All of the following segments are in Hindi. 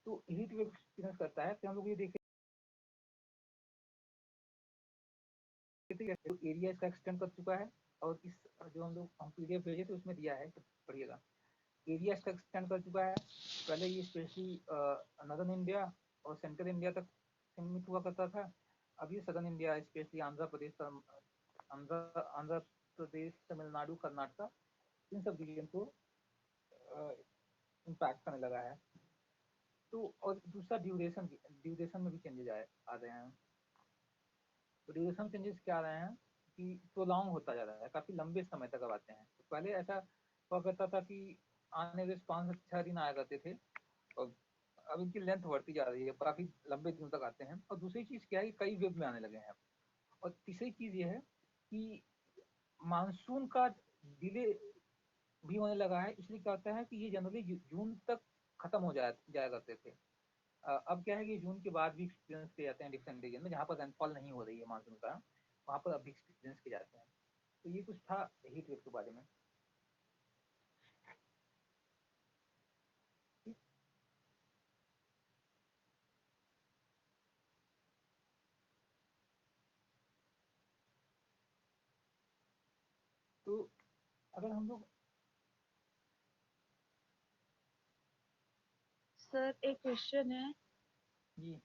तो हीट वेव एक्सपीरियंस करता है, फिर हम लोग ये देखे तो एरिया इसका एक्सटेंड कर चुका है, और इस जो हम पीडीएफ भेजे थे उसमें दिया है, तो पढ़िएगा। एरिया इसका एक्सटेंड कर चुका है। पहले ये स्पेशली नॉर्दर्न इंडिया और सेंट्रल इंडिया तक सीमित हुआ करता था। अब ये southern India specially Andhra Pradesh, Tamil Nadu, Karnataka, इन सब रीजन को इम्पैक्ट करने लगा है। तो और दूसरा ड्यूरेशन में भी चेंजेस आ रहे हैं। तो ड्यूरेशन चेंजेस क्या आ रहे हैं कि प्रोलॉन्ग होता जा रहा है, काफी लंबे समय तक अब आते हैं। तो पहले ऐसा हुआ करता था कि आने वाले 5 से 6 दिन आया करते थे, और अब इनकी लेंथ बढ़ती जा रही है, काफी लंबे दिनों तक आते हैं। और दूसरी चीज क्या है कि कई वेव में आने लगे हैं। और तीसरी चीज ये है कि मानसून का डिले भी होने लगा है। इसलिए क्या होता है कि ये जनरली जून तक खत्म हो जाया करते थे। अब क्या है कि जून के बाद भी एक्सपीरियंस किए जाते हैं डिफरेंट रीजन में, जहाँ पर रेनफॉल नहीं हो रही है मानसून का, वहाँ पर अभी एक्सपीरियंस किए जाते हैं। तो ये कुछ था हीट वेव के बारे में। तो अगर हम लोग सर एक क्वेश्चन है, जी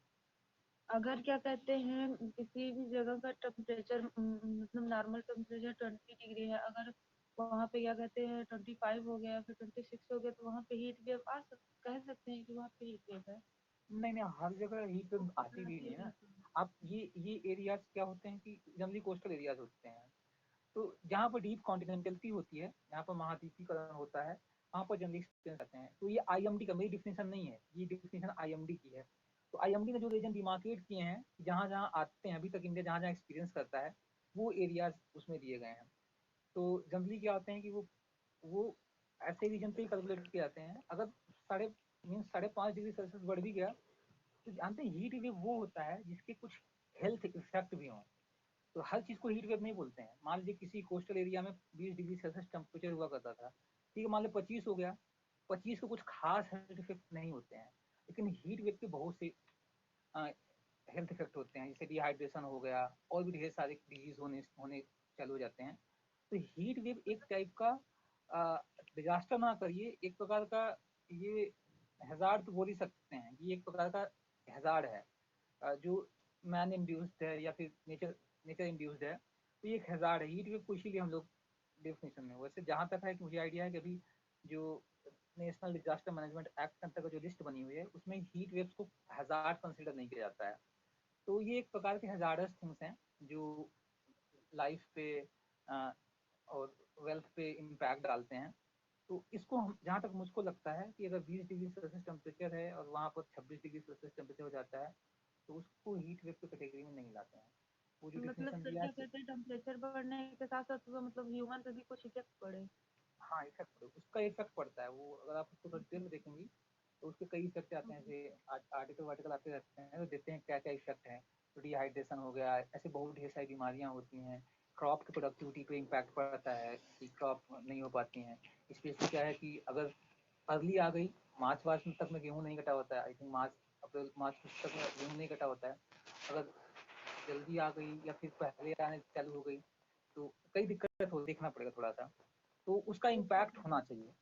अगर क्या कहते हैं किसी भी जगह का टेम्परेचर मतलब नॉर्मल टेम्परेचर 20 डिग्री है, अगर वहाँ पे क्या कहते हैं 25 हो गया फिर 26 हो गया, तो वहाँ पे हीट वेव कह सकते हैं कि वहाँ पे हीट वेव है। नहीं नहीं, हर जगह हीट वेव आती भी नहीं है ना। आप ये एरियाज क्या होते हैं कि जनरली कोस्टल एरियाज होते हैं। तो जहाँ पर डीप कॉन्टिनेंटलिटी होती है, जहाँ पर महाद्वीपीकरण होता है, वहाँ पर जनरली एक्सपीरियंस आते हैं। तो ये आईएमडी का, मेरी डिफिनेशन नहीं है, ये डिफिनेशन आईएमडी की है। तो आईएमडी ने जो रीजन डिमार्केट किए हैं, जहाँ जहाँ आते हैं, अभी तक इंडिया जहाँ जहाँ एक्सपीरियंस करता है, वो एरियाज उसमें दिए गए हैं। तो जनरली क्या होते हैं कि वो ऐसे रीजन पे ही कैलकुलेट किए जाते हैं। अगर साढ़े मीन 5.5 डिग्री सेल्सियस बढ़ भी गया, तो जानते हैं हीट वेव वो होता है जिसके कुछ हेल्थ इफेक्ट भी हों। तो हर चीज को हीट वेव नहीं बोलते हैं। मान लीजिए किसी कोस्टल एरिया में 20 डिग्री सेल्सियस टेम्परेचर हुआ करता था, ठीक है, मान लो 25 हो गया, 25 को कुछ खास हेल्थ इफेक्ट नहीं होते हैं। लेकिन हीट वेव के बहुत से हेल्थ इफेक्ट होते हैं, जैसे डिहाइड्रेशन हो गया, और भी ढेर सारे डिजीज होने होने चालू हो जाते हैं। तो हीट वेव एक टाइप का डिजास्टर ना करिए, एक प्रकार का ये हैजार्ड तो बोल ही सकते हैं। ये एक प्रकार का हैजार्ड है, जो मैन इंड्यूस्ड है या फिर नेचर नेचर इंड्यूस्ड है। तो ये एक हैजार्ड है हीट वेव को, इसीलिए हम लोग डेफिनेशन में। वैसे जहाँ तक है कि मुझे आइडिया है कि अभी जो नेशनल डिजास्टर मैनेजमेंट एक्ट के अंतर्गत जो लिस्ट बनी हुई है, उसमें हीट वेव्स को हैजार्ड कंसिडर नहीं किया जाता है। तो ये एक प्रकार के हैजार्डस थिंग्स हैं जो लाइफ पे और वेल्थ पे इम्पैक्ट डालते हैं। तो इसको हम, जहाँ तक मुझको लगता है कि अगर 20 डिग्री सेल्सियस टेम्परेचर है और वहाँ पर 26 डिग्री सेल्सियस टेम्परेचर हो जाता है, तो उसको हीट वेव की कैटेगरी में नहीं लाते हैं। वो जो मतलब डिफिनेशन सर दिया क्या है। कहते हैं टेम्परेचर बढ़ने के साथ साथ वो मतलब ह्यूमन पे भी कुछ इफेक्ट पड़े। हाँ, इफेक्ट उसका इफेक्ट पड़ता है। वो अगर आप उसको डिटेल में देखेंगी तो उसके कई इफेक्ट आते हैं। जैसे आर्टिकल वार्टिकल आते रहते हैं, तो देखते हैं क्या क्या इफेक्ट है। तो डिहाइड्रेशन हो गया, ऐसे बहुत ढेर सारी बीमारियां होती हैं। क्रॉप की प्रोडक्टिविटी पे इम्पैक्ट पड़ता है कि क्रॉप नहीं हो पाती हैं। स्पेशली क्या है कि अगर अर्ली आ गई, मार्च वार्च तक में गेहूँ नहीं कटा होता है, आई थिंक मार्च अप्रैल मार्च तक में गेहूँ नहीं कटा होता है। अगर जल्दी आ गई या फिर पहले आने चालू हो गई, तो कई दिक्कत हो, देखना पड़ेगा थोड़ा सा। तो उसका इम्पैक्ट होना चाहिए।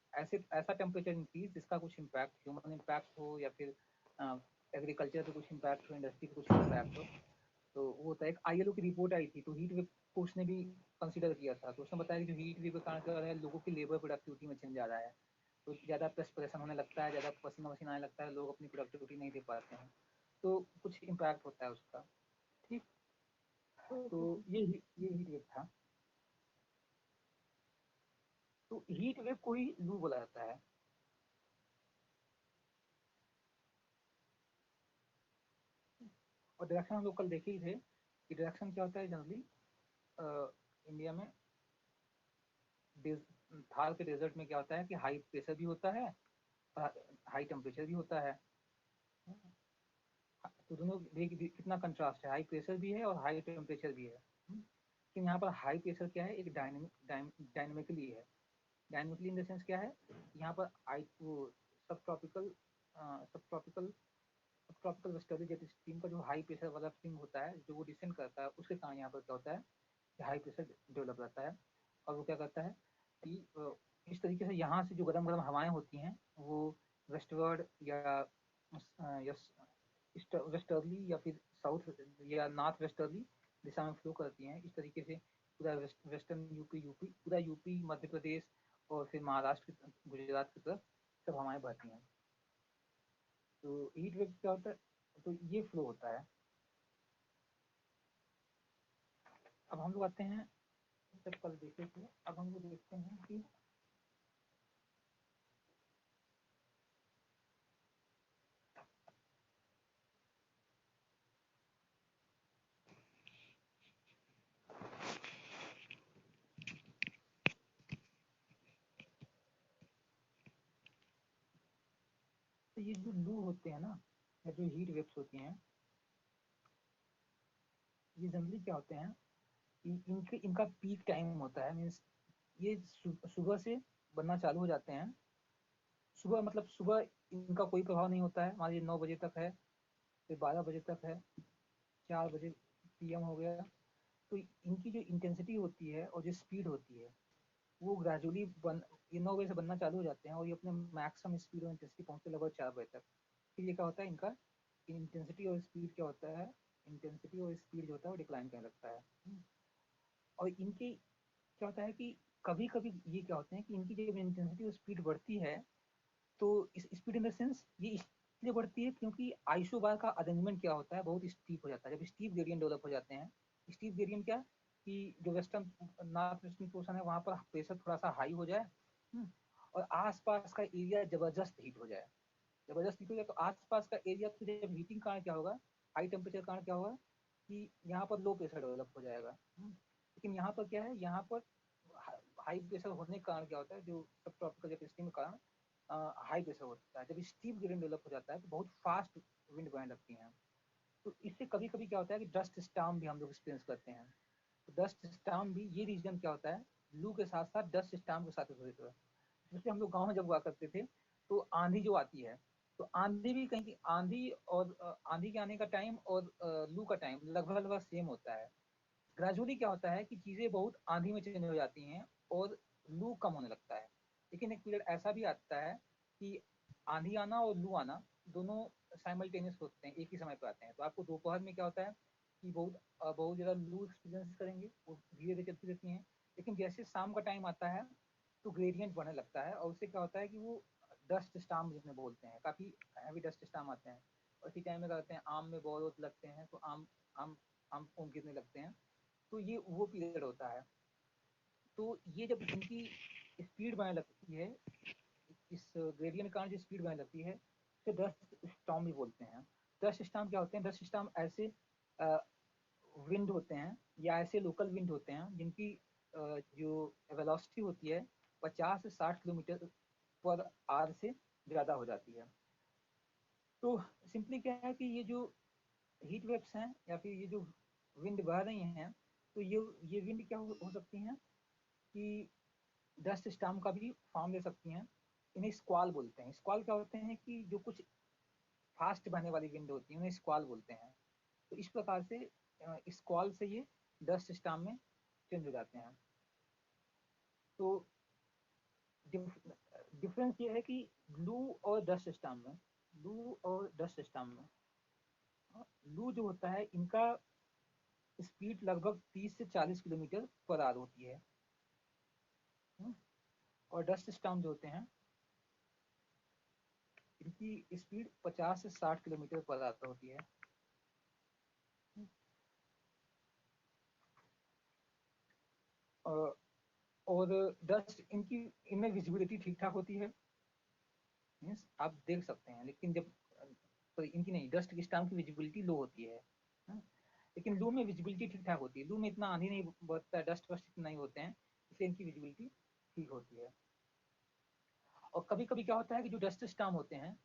ऐसा टेम्परेचर इंक्रीज जिसका कुछ इम्पैक्ट, ह्यूमन इम्पैक्ट हो या फिर एग्रीकल्चर पे कुछ इम्पैक्ट हो, इंडस्ट्री पे कुछ इम्पैक्ट हो। तो वो होता है। एक आईएलओ की रिपोर्ट आई थी, तो हीट वेव को उसने भी कंसिडर किया था। तो उसने बताया कि जो हीट वेव के कारण क्या हो रहा है, लोगों की लेबर प्रोडक्टिविटी में चेंज आ रहा है। तो ज़्यादा प्रेशन होने लगता है, ज़्यादा पसीना वसीना आने लगता है, लोग अपनी प्रोडक्टिविटी नहीं दे पाते हैं। तो कुछ इम्पैक्ट होता है उसका। ठीक। तो ओके सर। ये हीट वेव था। तो हीट वेव को ही लू बोला जाता है। और डायरेक्शन हम लोग कल देखे ही थे कि डायरेक्शन क्या होता है जनरली इंडिया में। थार के डेजर्ट में क्या होता है कि हाई प्रेशर भी होता है, हाई टेम्परेचर भी होता है। तो दोनों कितना कंट्रास्ट है, हाई प्रेशर भी है और हाई टेम्परेचर भी है। लेकिन यहाँ पर हाई प्रेशर क्या है, एक डायनेमिकली है। डायनेमिकली इन द सेंस क्या है, यहाँ पर वो सब ट्रॉपिकल सब ट्रॉपिकल वेस्टर्ली जेट स्ट्रीम का जो हाई प्रेशर वाला स्ट्रीम होता है, जो वो डिसेंड करता है, उसके कारण यहाँ पर क्या होता है कि हाई प्रेशर डेवलप रहता है। और वो क्या करता है कि इस तरीके से यहाँ से जो गर्म गर्म हवाएं होती हैं वो वेस्टवर्ड या वेस्टर्ली या फिर साउथ या नॉर्थ वेस्टर्ली दिशा में फ्लो करती हैं। इस तरीके से पूरा वेस्टर्न पूरा यूपी, मध्य प्रदेश और फिर महाराष्ट्र, गुजरात की तरफ सब हवाएं बहती हैं। तो हीट वेव क्या होता है, तो ये फ्लो होता है। अब हम लोग आते हैं, जब कल देखे थे, अब हम लोग देखते हैं कि तो ये जो लू होते हैं ना, या जो हीट वेव्स होती हैं, ये जनरली क्या होते हैं कि इनका पीक टाइम होता है। मीन्स ये सुबह से बनना चालू हो जाते हैं। सुबह मतलब सुबह इनका कोई प्रभाव नहीं होता है, मान लीजिए 9 बजे तक है, फिर 12 बजे तक है, 4 बजे PM हो गया। तो इनकी जो इंटेंसिटी होती है और जो स्पीड होती है वो ग्रेजुअली ये 9 बजे से बनना चालू हो जाते हैं और ये अपने मैक्सिमम स्पीड और इंटेंसिटी पहुंचते लगभग 4 बजे तक। फिर ये क्या होता है, इनका इंटेंसिटी और स्पीड क्या होता है, इंटेंसिटी और स्पीड जो होता है वो डिक्लाइन करने लगता है। और इनकी क्या होता है कि कभी कभी ये क्या होते हैं कि इनकी जब इंटेंसिटी और स्पीड बढ़ती है तो इस स्पीड इन द सेंस ये इसलिए बढ़ती है क्योंकि आइसोबार का अरेंजमेंट क्या होता है, बहुत स्टीप हो जाता है। जब स्टीप ग्रेडियंट डेवलप हो जाते हैं, स्टीप ग्रेडियंट क्या कि जो वेस्टर्न नॉर्थ वेस्टर्न पोर्शन है वहां पर प्रेशर थोड़ा सा हाई हो जाए, और आसपास का एरिया जबरदस्त हीट हो जाए, जबरदस्त हीट हो जाए। तो आसपास का एरिया तो जब हीटिंग कारण क्या होगा, हाई टेम्परेचर कारण क्या होगा कि यहाँ पर लो प्रेशर डेवलप हो जाएगा। लेकिन यहाँ पर क्या है, यहाँ पर हाई प्रेशर होने के कारण क्या होता है, जो सब ट्रॉपिकल जेट के कारण हाई प्रेशर होता है। जब स्टीप ग्रेडियंट डेवलप हो जाता है तो बहुत फास्ट विंड बहने लगती हैं। तो इससे कभी कभी क्या होता है कि डस्ट स्टार्म भी हम लोग एक्सपीरियंस करते हैं। तो डस्ट स्टार्म भी ये रीजन क्या होता है, लू के साथ साथ डस्ट स्टार्म के साथ एसोसिएट होता है। जैसे हम लोग गाँव में जब हुआ करते थे तो आंधी जो आती है, तो आंधी भी कहीं आंधी और आंधी के आने का टाइम और लू का टाइम लगभग लगभग सेम होता है। ग्रेजुअली क्या होता है कि चीजें बहुत आंधी में चेंज हो जाती हैं और लू कम होने लगता है। लेकिन एक पीरियड ऐसा भी आता है कि आंधी आना और लू आना दोनों साइमल्टेनियस होते हैं, एक ही समय पर आते हैं। तो आपको दोपहर में क्या होता है कि बहुत ज़्यादा लू एक्सपीरियंस करेंगे, वो धीरे धीरे चलती रहती हैं। लेकिन जैसे शाम का टाइम आता है तो ग्रेडियंट बढ़ने लगता है और उससे क्या होता है कि वो डस्ट स्टार्म जिन्हें बोलते हैं, काफ़ी हैवी डस्ट स्टार्म आते हैं। और इसी टाइम में क्या करते हैं, आम में बहुत लगते हैं तो आम आम गिरने लगते हैं। तो ये वो पीरियड होता है। तो ये जब इनकी स्पीड बढ़ने लगती है, इस ग्रेडियंट के कारण जो स्पीड बढ़ने लगती है उसे डस्ट स्टॉर्म भी बोलते हैं। डस्ट स्टॉर्म क्या होते हैं, डस्ट स्टॉर्म ऐसे विंड होते हैं या ऐसे लोकल विंड होते हैं जिनकी जो वेलोसिटी होती है 50 से 60 किलोमीटर पर आवर से ज़्यादा हो जाती है। तो सिंपली क्या है कि ये जो हीट वेव्स हैं या फिर ये जो विंड बह रही हैं, तो ये विंड क्या हो सकती हैं कि डस्ट स्टार्म का भी फॉर्म ले सकती हैं। इन्हें स्क्वाल बोलते हैं। स्क्वाल क्या होते हैं कि जो कुछ फास्ट बहने वाली विंड होती है उन्हें स्क्वाल बोलते हैं। तो इस प्रकार से स्क्वाल से ये डस्ट स्टार्म में चेंज हो जाते हैं। तो डिफरेंस ये है कि लू और डस्ट स्टार्म में, लू और डस्ट स्टार्म में लू जो होता है इनका स्पीड लगभग 30 से 40 किलोमीटर पर आवर होती है। और डस्ट स्टार्म जो होते हैं इनकी स्पीड 50 से 60 किलोमीटर पर आवर होती है। और डस्ट इनमें विजिबिलिटी ठीक ठाक होती है, मीन्स आप देख सकते हैं। लेकिन जब तो इनकी नहीं, डस्ट स्टार्म की विजिबिलिटी लो होती है। हाँ? लेकिन लू में विजिबिलिटी ठीक ठाक होती है। लू में इतना आंधी नहीं बढ़ता है, डस्ट वस्ट इतना नहीं होते हैं, इसलिए इनकी विजिबिलिटी ठीक होती है। और कभी कभी क्या होता है कि जो डस्ट स्टार्म होते हैं,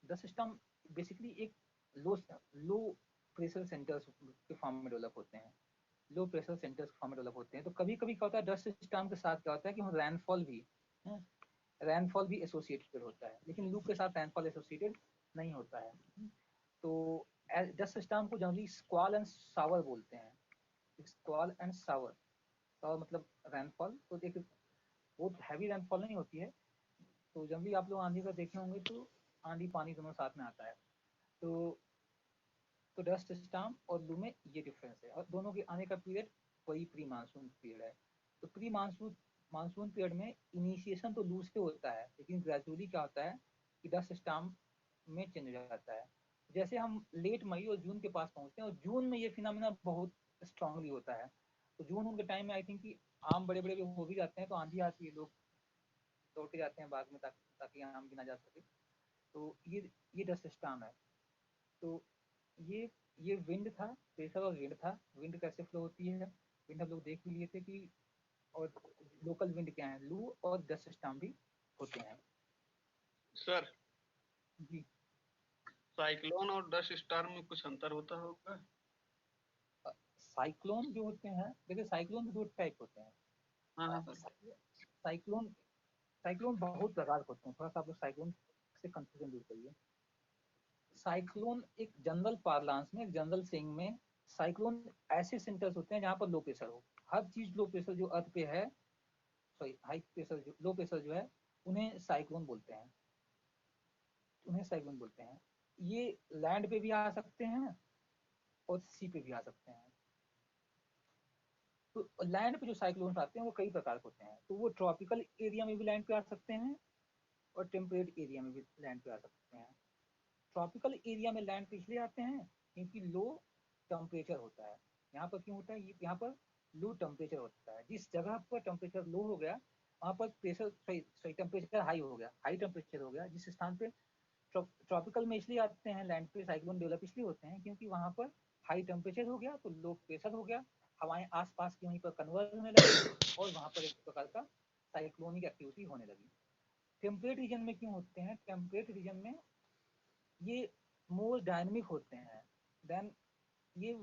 डस्ट स्टार्म बेसिकली एक लो लो प्रेशर सेंटर्स के फॉर्म में डेवलप होते हैं, लो प्रेशर सेंटर्स के फॉर्म में डेवलप होते हैं। तो कभी कभी क्या होता है डस्ट स्टार्म के साथ क्या होता है कि रैनफॉल भी है, रेनफॉल भी एसोसिएटेड होता है, लेकिन लू के साथ रेनफॉल एसोसिएटेड नहीं होता है। तो डस्ट स्टॉर्म को जनरली स्क्वाल एंड शावर बोलते हैं। स्क्वाल एंड शावर, शावर मतलब रेनफॉल, तो एक बहुत हैवी रेनफॉल नहीं होती है। तो जनरली आप लोग आंधी का देखे होंगे तो आंधी पानी दोनों साथ में आता है। तो डस्ट स्टॉर्म और लू में ये डिफरेंस है, और दोनों के आने का पीरियड वही प्री मानसून पीरियड है। तो प्री मानसून पीरियड में इनिशिएशन तो लू से होता है, लेकिन ग्रेजुअली क्या होता है कि डस्ट स्टॉर्म में चेंज हो जाता है। जैसे हम लेट मई और जून के पास पहुंचते हैं, और जून में ये फिनोमेना बहुत स्ट्रांगली होता है। तो जून के टाइम में आई थिंक कि आम बड़े बड़े हो भी जाते हैं, तो आंधी आती है, लोग दौड़ते जाते हैं बाग में ताकि आम गिना जा सके। तो ये डस्ट स्टॉर्म है। तो ये ये विंड था, प्रेशर और विंड था। विंड कैसे फ्लो होती है, विंड हम लोग देख भी लिए थे कि, और लोकल विंड क्या है, लू और डस्ट स्टॉर्म भी होते हैं। सर जी, साइक्लोन और डस्ट स्टॉर्म में कुछ अंतर होता होगा? साइक्लोन जो होते हैं, देखिए साइक्लोन भी दो टाइप होते हैं। हाँ सर। साइक्लोन साइक्लोन बहुत प्रकार के होते हैं, थोड़ा सा आप लोग साइक्लोन से कंफ्यूजन दूर करिए। साइक्लोन एक जनरल पार्लांस में, एक जनरल सेइंग में, साइक्लोन ऐसे सेंटर्स होते हैं जहां पर लो प्रेशर हो। हर चीज लो प्रेशर जो अर्थ पे है, सॉरी हाई प्रेशर जो लो प्रेशर जो है, उन्हें साइक्लोन बोलते हैं। उन्हें साइक्लोन बोलते हैं। ये लैंड पे भी आ सकते हैं और सी पे भी आ सकते हैं। तो लैंड पे जो साइक्लोन आते हैं वो कई प्रकार के होते हैं। तो वो ट्रॉपिकल एरिया में भी लैंड पे आ सकते हैं और टेम्परेट एरिया में भी लैंड पे आ सकते हैं। ट्रॉपिकल एरिया में लैंड पे इसलिए आते हैं क्योंकि लो टेम्परेचर होता है। यहाँ पर क्यों होता है, यहाँ पर लो टेम्परेचर होता है। जिस जगह पर टेम्परेचर लो हो गया वहाँ पर प्रेशर सही टेम्परेचर हाई हो गया, हाई टेम्परेचर हो गया। जिस स्थान पे ट्रॉपिकल में इसलिए आते हैं लैंड पे साइक्लोन डेवलप इसलिए होते हैं क्योंकि वहाँ पर हाई टेम्परेचर हो गया, तो लो प्रेशर हो गया, हवाएं आसपास की वहीं पर कन्वर्ट होने लगी, और वहाँ पर एक प्रकार का साइक्लोनिक एक्टिविटी होने लगी। टेम्परेट रीजन में क्यों होते हैं, टेम्परेट रीजन में ये मोर डायनेमिक होते हैं देन, ये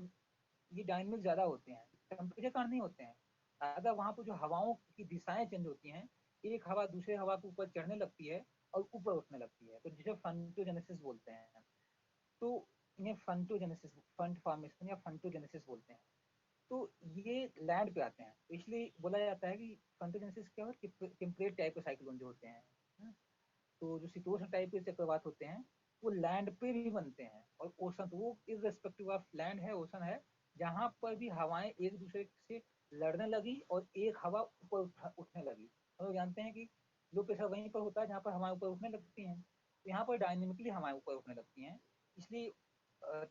ये डायनेमिक ज्यादा होते हैं, टेम्परेचर कारण नहीं होते हैं। ज्यादा वहाँ पर जो हवाओं की दिशाएं चेंज होती हैं, एक हवा दूसरे हवा के ऊपर चढ़ने लगती है और ऊपर उठने लगती है, तो जिसे फंटोजेनेसिस बोलते हैं। तो इन्हें फंटोजेनेसिस, फंट फॉर्मेशन या फंटोजेनेसिस बोलते हैं। तो ये लैंड पे आते हैं, तो इसलिए बोला जाता है कि फंटोजेनेसिस क्या है, टेम्परेट टाइप के साइक्लोन जो होते हैं। तो जो शीतोष्ण टाइप के चक्रवात होते हैं वो लैंड पे भी बनते हैं, और ओशन, तो वो इर्रेस्पेक्टिव ऑफ लैंड है, ओशन है, जहां पर भी हवाएं एक दूसरे से लड़ने लगी और एक हवा ऊपर उठने लगी। हम लोग जानते हैं कि लो प्रेशर वहीं पर होता है जहाँ पर हवाएं ऊपर उठने लगती हैं, तो यहाँ पर डायनेमिकली हवाएं ऊपर उठने लगती हैं। इसलिए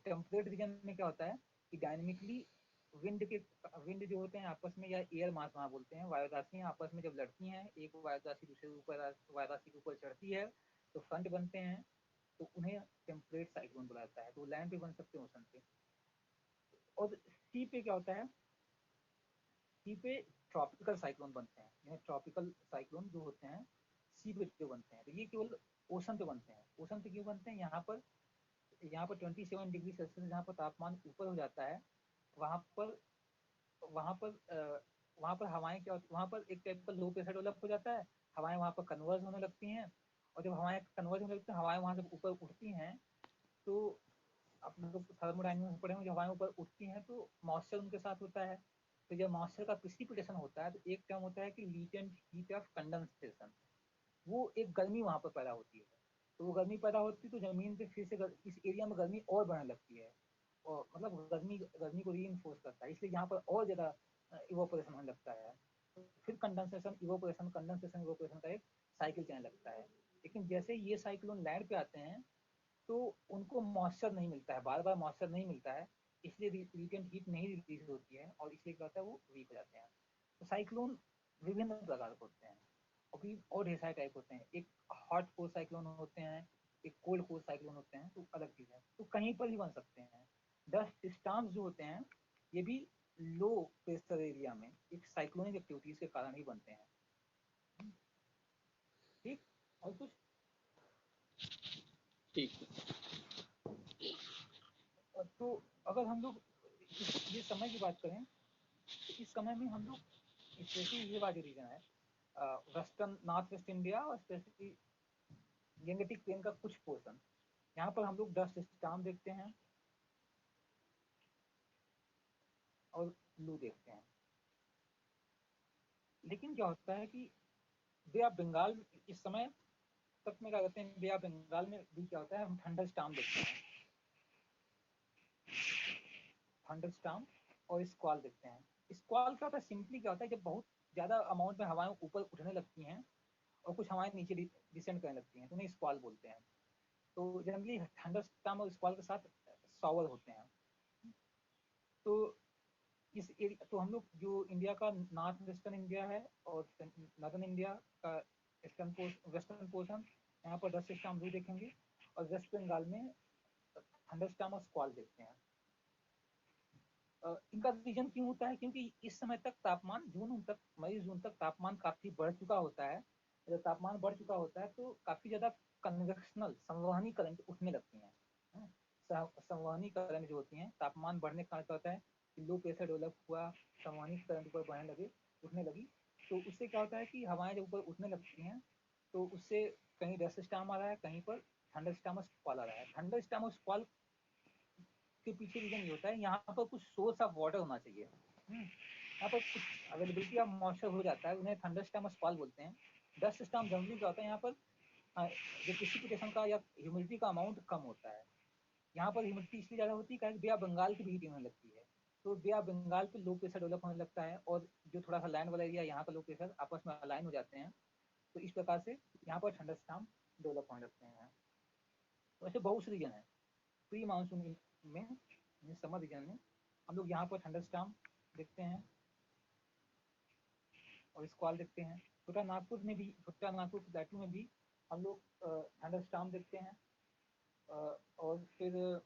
टेम्परेट रीजन में क्या होता है कि डायनेमिकली विंड जो होते हैं आपस में, या एयर मास वहाँ बोलते हैं, वायुराशियाँ आपस में जब लड़ती हैं, एक वायुराशि दूसरे ऊपर वायुराशि के ऊपर चढ़ती है तो फ्रंट बनते हैं, तो उन्हें टेम्परेट साइक्लोन बोला जाता है। तो लैंड पे बन सकते हैं, ओशन पे। और सी पे क्या होता है, सी पे ट्रॉपिकल साइक्लोन बनते हैं। यह ट्रॉपिकल साइक्लोन जो होते हैं सी पे जो बनते हैं, तो ये केवल ओशन पे बनते हैं। ओशन पे क्यों बनते हैं, यहाँ पर 27 डिग्री सेल्सियस जहाँ पर तापमान ऊपर हो जाता है, वहाँ पर वहाँ पर वहाँ पर हवाएं क्या होती, वहाँ पर एक टाइप का लो प्रेशर डेवलप हो जाता है, हवाएं वहाँ पर कन्वर्ज होने लगती हैं, और जब हवाएं कन्वर्ज होने लगती हैं, हवाएं वहाँ से ऊपर उठती हैं, तो आप लोग थर्मोडायनेमिक्स पढ़े होंगे, जब हवाएं ऊपर उठती हैं तो मॉइस्चर उनके साथ होता है। तो जब मॉइस्चर का प्रिसिपिटेशन होता है तो एक टर्म होता है कि लीटेंट हीट ऑफ कंडेंसेशन, वो एक गर्मी वहाँ पर पैदा होती है। तो वो गर्मी पैदा होती है तो जमीन पे फिर से इस एरिया में गर्मी और बढ़ने लगती है, और मतलब गर्मी गर्मी को री करता है, इसलिए यहाँ पर और ज़्यादा इवोपोरेशन होने लगता है। तो फिर कंडेंसेशन इवोपोरेशन, कंडेंसेशन इवोपोरेशन का एक साइकिल चलने लगता है। लेकिन जैसे ये साइक्लोन लैंड पे आते हैं तो उनको मॉइस्चर नहीं मिलता है, बार बार मॉइस्चर नहीं मिलता है, इसलिए रिटेंट हीट नहीं रिलीज होती है, और इसलिए क्या होता है वो वीक हो जाते हैं। तो साइक्लोन विभिन्न प्रकार के होते हैं, और भी और ढेर सारे टाइप होते हैं। एक हॉट कोल्ड साइक्लोन होते हैं, एक कोल्ड कोल्ड साइक्लोन होते हैं, तो अलग चीज़ है। तो कहीं पर भी बन सकते हैं। डस्ट स्टॉर्म्स जो होते हैं ये भी लो प्रेशर एरिया में एक साइक्लोनिक एक्टिविटीज के कारण ही बनते हैं। ठीक, और कुछ? ठीक। तो अगर हम लोग ये समय की बात करें, तो इस समय में हम लोग स्पेशली ये वाले रीजन है, वेस्टर्न नॉर्थ वेस्ट इंडिया और स्पेसिफिकली गैंगेटिक प्लेन का कुछ पोर्शन। यहाँ पर हम लोग डस्ट स्टॉर्म देखते हैं और लू देखते हैं। लेकिन क्या होता है कि बे ऑफ बंगाल इस समय तक में क्या कहते हैं, बे ऑफ बंगाल में भी क्या होता है, हम थंडर स्टॉर्म देखते हैं, थंडर स्टॉर्म और स्क्वाल देखते हैं। स्क्वाल क्या होता है, सिंपली क्या होता है, जब बहुत ज्यादा अमाउंट में हवाएं ऊपर उठने लगती हैं और कुछ हवाएं नीचे डिसेंड करने लगती हैं तो उन्हें स्क्वाल बोलते हैं। तो जनरली थंडर स्टॉर्म और स्क्वाल के साथ शॉवर होते हैं। तो इस एरिया, तो हम लोग जो इंडिया का नॉर्थ वेस्टर्न इंडिया है और नॉर्दर्न इंडिया का वेस्टर्न पोर्शन, यहाँ पर डस्ट स्टॉर्म भी देखेंगे और वेस्ट बंगाल में थंडर स्टॉर्म और स्क्वाल देखते हैं। इनका रीजन क्यों होता है, क्योंकि इस समय तक तापमान जून तक, मई जून तक तापमान काफी बढ़ चुका होता है। जब तापमान बढ़ चुका होता है तो काफी ज्यादा कन्वेक्शनल संवहनी करंट उठने लगती हैं। संवहनी करंट जो होती हैं, तापमान बढ़ने का क्या होता है कि लो प्रेशर डेवलप हुआ, संवहनी करंट ऊपर बढ़ने लगे, उठने लगी, तो उससे क्या होता है कि हवाएं जब ऊपर उठने लगती हैं तो उससे कहीं डस्ट स्टॉर्म आ रहा है, कहीं पर थंडर स्टॉर्म और स्क्वाल आ रहा है। थंडर स्टॉर्म और स्क्वाल के पीछे रीजन ये होता है, यहाँ पर कुछ सोर्स ऑफ वाटर होना चाहिए। यहाँ पर कुछ अवेलेबिलिटी ऑफ मॉइस्चर हो जाता है, उन्हें थंडर स्टॉर्म और स्क्वाल बोलते हैं। डस्ट स्टॉर्म जनरली क्या होता है, यहाँ पर जो प्रेसिपिटेशन का या ह्यूमिडिटी का अमाउंट कम होता है। यहाँ पर ह्यूमिडिटी इसलिए ज़्यादा होती है कारण बे ऑफ बंगाल की भी हीटिंग होने लगती है, तो बे ऑफ बंगाल पे लो प्रेशर डेवलप होने लगता है और जो थोड़ा सा लैंड वाला एरिया, यहाँ का लो प्रेशर आपस में अलाइन हो जाते हैं, तो इस प्रकार से यहाँ पर थंडर स्टॉर्म डेवलप होने लगते हैं। तो ऐसे बहुत से रीजन है। प्री मानसून में, समर रीजन में हम लोग यहाँ पर थंडर स्टॉर्म देखते हैं और स्क्वाल देखते हैं। छोटा नागपुर में भी, छोटा नागपुर प्लेटू में भी हम लोग थंडर स्टॉर्म देखते हैं। और फिर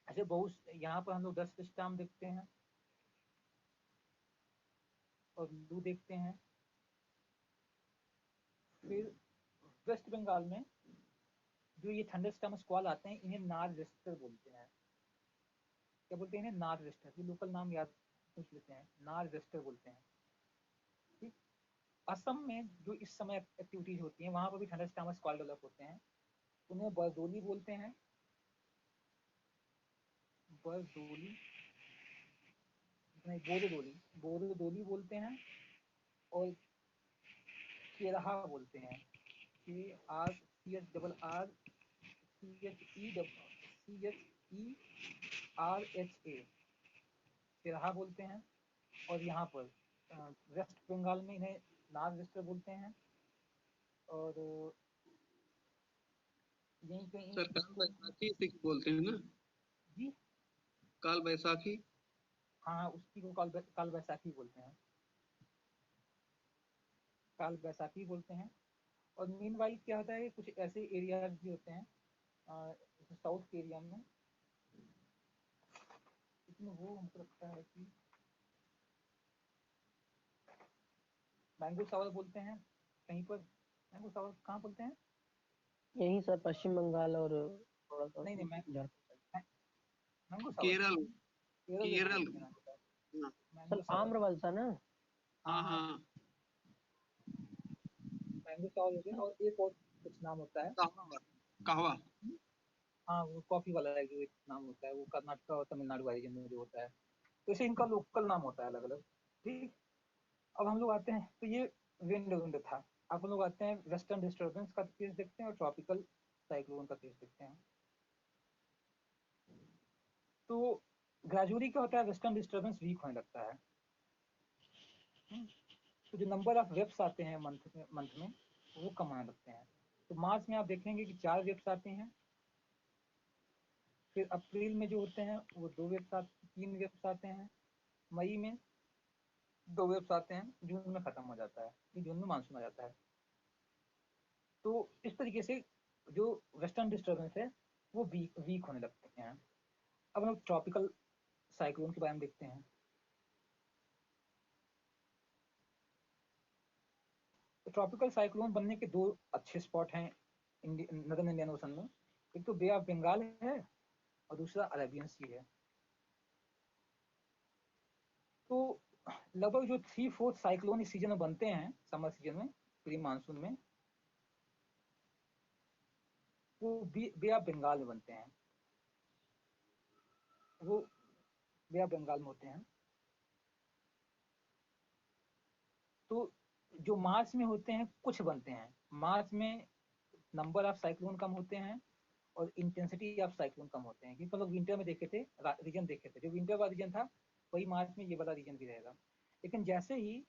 ऐसे बहुत, यहाँ पर हम लोग डस्ट स्टॉर्म देखते हैं और लू देखते हैं। फिर वेस्ट बंगाल में जो ये थंडर स्टॉर्म स्क्वाल आते हैं, इन्हें नॉर्थ वेस्टर बोलते हैं। क्या बोलते हैं इन्हें? North Wester. ये लोकल नाम याद पूछ लेते हैं, नॉर्थ वेस्टर बोलते हैं। ठीक। असम में जो इस समय एक्टिविटीज होती हैं, वहां पर भी थंडर स्टॉर्म स्क्वाल डेवलप होते हैं, उन्हें बरदोली बोलते हैं, बरदोली नहीं, बोरोदोली, बोरोदोली बोलते हैं और केरहा बोलते हैं, KRCHRCHERHA, केरहा बोलते हैं। और यहाँ पर वेस्ट बंगाल में इन्हें नॉर्थ वेस्टर बोलते हैं। और यहीं कहीं सर काल बैसाखी इसी को बोलते हैं ना? जी काल बैसाखी। हाँ, उसकी को काल बैसाखी बोलते हैं, काल बैसाखी बोलते हैं। और मीनवाइल क्या होता है, कुछ ऐसे एरिया भी होते हैं साउथ के एरिया में, इसमें वो हमको लगता है कि मैंगो सावर बोलते हैं कहीं पर। मैंगो सावर कहाँ बोलते हैं? यही सर पश्चिम बंगाल और थोड़ा सा नहीं नहीं, झारखंड। मैंगो सावर केरल, केरल में केरल। बोलते हैं मैंगो सावर। हाँ मैंगो सर सावर, आम्रवलसा ना? हाँ हाँ, हाँ। मैंगो सावर हो गया। और एक और कुछ नाम होता है, कहवा, कहवा। हाँ वो कॉफी वाला है, जो एक नाम होता है, वो कर्नाटक और तमिलनाडु रीजन में जो होता है, तो इसे इनका लोकल नाम होता है अलग अलग। ठीक। अब हम लोग आते हैं, तो ये विंड था। अब हम लोग आते हैं वेस्टर्न डिस्टर्बेंस का केस देखते हैं और ट्रॉपिकल साइक्लोन का केस देखते हैं। तो ग्रेजुअली क्या होता है, वेस्टर्न डिस्टर्बेंस वीक होने लगता है। तो जो नंबर ऑफ वेव्स आते हैं मंथ में वो कम आने लगते हैं। तो मार्च में आप देखेंगे कि 4 वेव्स आते हैं, फिर अप्रैल में जो होते हैं वो 2 वेव्स आते, 3 वेव्स आते हैं, मई में 2 वेव्स आते हैं, जून में खत्म हो जाता है, कि जून में मानसून आ जाता है। तो इस तरीके से जो वेस्टर्न डिस्टर्बेंस है वो वीक होने लगते हैं। अब हम लोग ट्रॉपिकल साइक्लोन के बारे में देखते हैं। तो ट्रॉपिकल साइक्लोन बनने के 2 अच्छे स्पॉट हैं नदर्न इंडियन ओशन में। एक तो बे ऑफ बंगाल है और दूसरा अरेबियन सी है। तो लगभग जो 3/4 साइक्लोन इस सीजन में बनते हैं, समर सीजन में, प्री मानसून में, वो बे ऑफ बंगाल में बनते हैं। वो बे ऑफ बंगाल में होते हैं। तो जो मार्च में होते हैं कुछ बनते हैं। मार्च में नंबर ऑफ साइक्लोन कम होते हैं और इंटेंसिटी ऑफ साइक्लोन कम होते हैं, क्योंकि लोग विंटर में देखे थे, रीजन देखे थे, जो विंटर का रीजन था वही मार्च में ये वाला रीजन भी रहेगा। लेकिन जैसे ही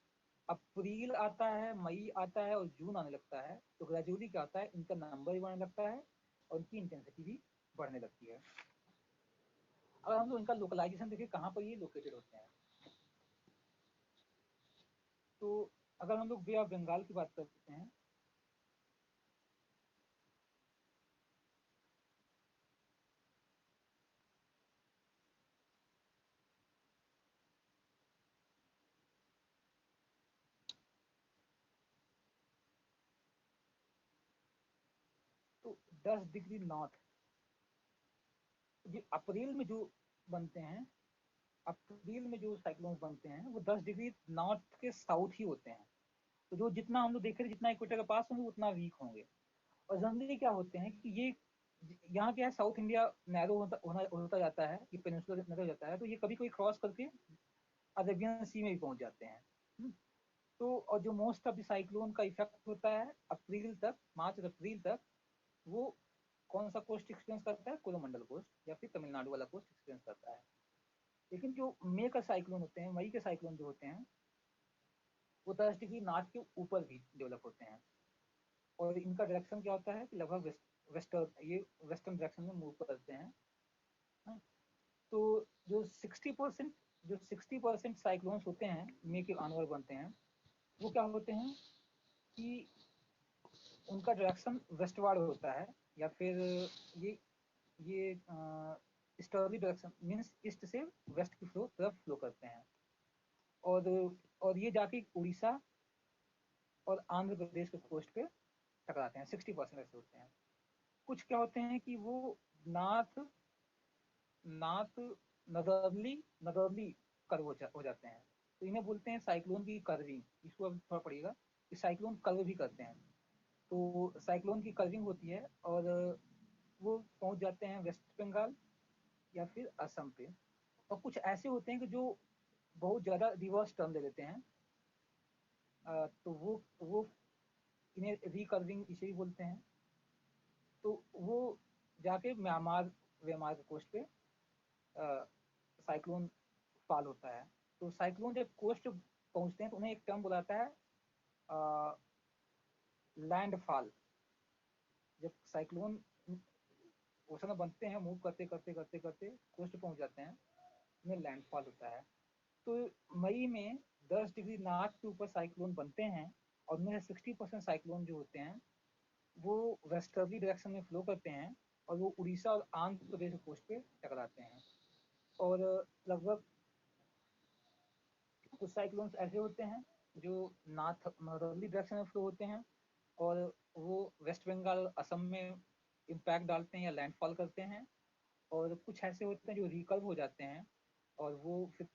अप्रैल आता है, मई आता है और जून आने लगता है, तो ग्रेजुअली क्या होता है, इनका नंबर भी बढ़ने लगता है और इनकी इंटेंसिटी भी बढ़ने लगती है। अगर हम लोग इनका लोकलाइजेशन देखें कहाँ पर ये लोकेटेड होते हैं, तो अगर हम लोग बे ऑफ बंगाल की बात करते हैं, तो 10 डिग्री नॉर्थ, ये अप्रैल में जो बनते हैं, अप्रैल में जो साइक्लोन्स बनते हैं वो 10 डिग्री नॉर्थ के साउथ ही होते हैं। तो जो जितना हम लोग देख रहे हैं, जितना इक्वेटर के पास होंगे उतना वीक होंगे। और जनरली क्या होते हैं कि ये यहाँ क्या है, साउथ इंडिया नैरो होता जाता है, ये पेनिनसुला नैरो हो जाता है, तो ये कभी कभी क्रॉस करके अरेबियन सी में भी पहुंच जाते हैं। तो और जो मोस्ट ऑफ द साइक्लोन का इफेक्ट होता है अप्रैल तक, मार्च अप्रैल तक, वो कौन सा कोस्ट एक्सपीरियंस करता है, कोरोमंडल कोस्ट या फिर तमिलनाडु वाला कोस्ट एक्सपीरियंस करता है। लेकिन जो मई का साइक्लोन होते हैं, मई के साइक्लोन जो होते हैं, वो 10 डिग्री नॉर्थ के ऊपर भी डेवलप होते हैं। और इनका डायरेक्शन क्या होता है कि लगभग वेस्टर्न डायरेक्शन में मूव करते हैं। तो जो 60% साइक्लोन्स होते हैं मई के ऑनवर्ड बनते हैं, वो क्या होते हैं कि उनका डायरेक्शन वेस्टवर्ड होता है, या फिर ये ईस्टर्ली डायरेक्शन, मीन्स ईस्ट से वेस्ट की तरफ फ्लो करते हैं। और ये जाके उड़ीसा और आंध्र प्रदेश के कोस्ट पे टकराते हैं। 60% ऐसे होते हैं। कुछ क्या होते हैं कि वो नॉर्थ नॉर्थ नदर्ली कर्व हो जाते हैं, तो इन्हें बोलते हैं साइक्लोन की कर्विंग। इसको अब थोड़ा पड़िएगा कि साइक्लोन कर्व भी करते हैं। तो साइक्लोन की कर्विंग होती है और वो पहुंच जाते हैं वेस्ट बंगाल या फिर असम पे। और कुछ ऐसे होते हैं कि जो बहुत ज़्यादा रिवर्स टर्न ले लेते हैं, तो वो इन्हें रिकर्विंग इसे भी बोलते हैं। तो वो जाके म्यांमार म्यांमार के कोस्ट पे साइक्लोन फॉल होता है। तो साइक्लोन जब कोस्ट पहुंचते हैं तो उन्हें एक टर्म बुलाता है लैंडफॉल। जब साइक्लोन ओशन में बनते हैं, मूव करते करते करते करते कोस्ट पहुंच जाते हैं, उन्हें लैंडफॉल होता है। तो मई में 10 डिग्री नॉर्थ के ऊपर साइक्लोन बनते हैं और उनमें से 60% साइक्लोन जो होते हैं वो वेस्टर्ली डायरेक्शन में फ्लो करते हैं और वो उड़ीसा और आंध्र प्रदेश के कोस्ट पे टकराते हैं। और लगभग कुछ साइक्लोन्स ऐसे होते हैं जो नॉर्दर्ली डायरेक्शन में फ्लो होते हैं और वो वेस्ट बंगाल असम में इम्पैक्ट डालते हैं या लैंडफॉल करते हैं। और कुछ ऐसे होते हैं जो रिकर्व हो जाते हैं और वो फिर